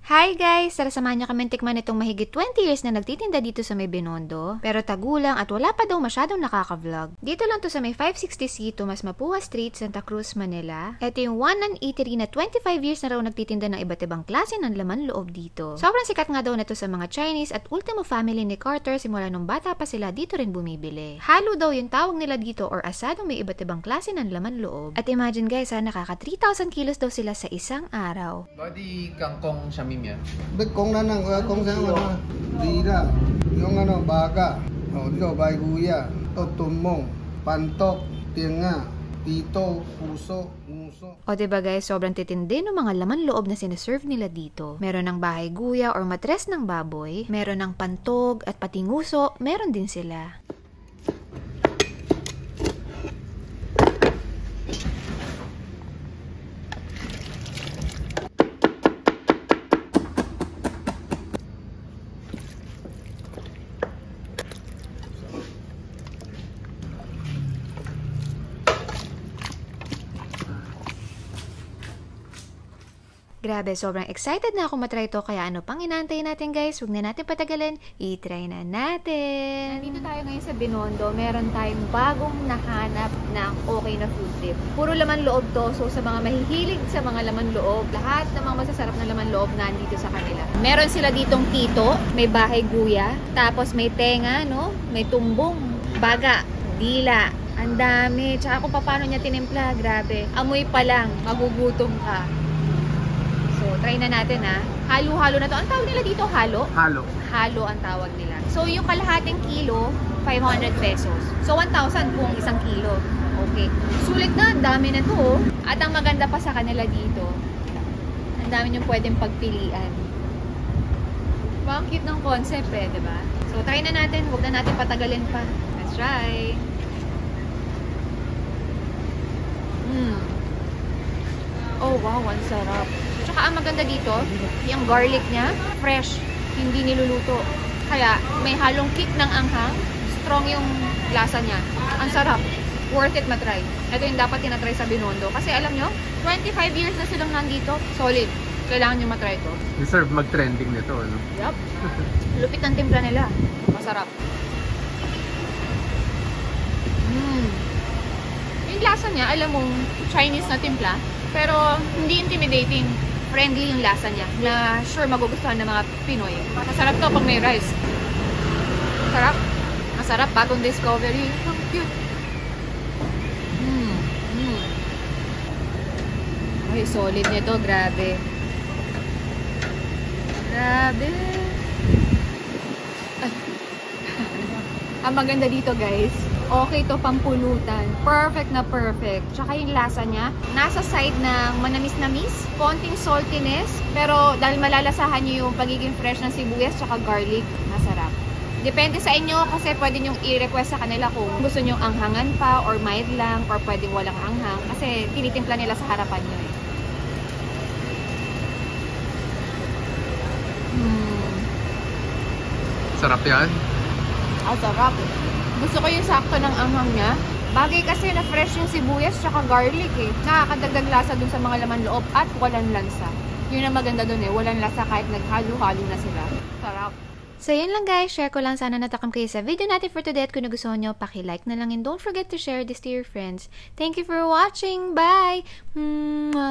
Hi guys! Tara samahan niyo kami tikman itong mahigit 20 years na nagtitinda dito sa may Binondo. Pero tagulang at wala pa daw masyadong nakaka-vlog. Dito lang to sa may 560C Tomas Mapua Street, Santa Cruz, Manila. Ito yung one and eatery na 25 years na raw nagtitinda ng iba't ibang klase ng laman loob dito. Sobrang sikat nga daw na to sa mga Chinese at ultimo family ni Carter simula nung bata pa sila dito rin bumibili. Halo daw yung tawag nila dito or asadong may iba't ibang klase ng laman loob. At imagine guys nakaka 3,000 kilos daw sila sa isang araw. Body kangkong siya mim yan. Biết con nó năng con sao mà đi ra yung ano baga dito bayguya totumong pantok tinga pito puso nguso. O diba guys, sobrang titindi ng mga laman loob na sinaserve nila dito. Meron ng bahay guya or matres ng baboy, meron ng pantog at pati nguso, meron din sila. Grabe, sobrang excited na ako matry ito. Kaya ano pang inaantay natin guys? Huwag na natin patagalin. I-try na natin. Nandito tayo ngayon sa Binondo. Meron tayong bagong nahanap na okay na food trip. Puro laman loob to. So sa mga mahihilig sa mga laman loob, lahat ng mga masasarap na laman loob nandito sa kanila. Meron sila ditong tito, may bahay guya, tapos may tenga, no? May tumbong, baga, dila. Ang dami. Tsaka kung paano niya tinimpla, grabe. Amoy pa lang, magugutom ka. So, try na natin ha. Halo-halo na to. Ang tawag nila dito, halo? Halo. Halo ang tawag nila. So, yung kalahating kilo, 500 pesos. So, 1,000 kung isang kilo. Okay. Sulit na. Ang dami na to. Oh. At ang maganda pa sa kanila dito, ang dami nyo pwedeng pagpilian. Diba? Ang cute ng concept eh, diba? So, try na natin. Huwag na natin patagalin pa. Let's try. Oh, wow. Ang sarap. Tsaka ang maganda dito, yung garlic niya, fresh, hindi niluluto. Kaya may halong kick ng anghang, strong yung lasa niya. Ang sarap. Worth it matry. Ito yung dapat tinatry sa Binondo. Kasi alam nyo, 25 years na silang nandito. Solid. Kailangan nyo matry ito. Deserve mag-trending nito, ano? Yup. Lupit ng timpla nila. Masarap. Yung lasa niya, alam mong Chinese na timpla, pero hindi intimidating. Friendly yung lasa niya na sure magugustuhan ng mga Pinoy. Masarap to pag may rice. Sarap. Masarap. Bagong discovery. Ang cute. Ay, solid nito. Grabe. Grabe. Ang maganda dito guys, okay to pampulutan. Perfect na perfect. Tsaka yung lasa niya, nasa side ng manamis-namis, konting saltiness, pero dahil malalasahan nyo yung pagiging fresh ng sibuyas tsaka garlic, masarap. Depende sa inyo kasi pwede nyo i-request sa kanila kung gusto nyo anghangan pa or mild lang or pwedeng walang anghang kasi tinitimpla nila sa harapan nyo eh. Sarap yan. Sarap. Gusto ko yung sakto ng anghang niya. Bagay kasi na fresh yung sibuyas tsaka garlic eh. Nakakadagdag lasa dun sa mga laman loob at walang lansa. Yun ang maganda dun eh. Walang lasa kahit naghalo-halo na sila. Sarap. So yun lang guys. Share ko lang. Sana natakam kayo sa video natin for today. At kung nagustuhan nyo, paki-like na lang and don't forget to share this to your friends. Thank you for watching. Bye! Mwah!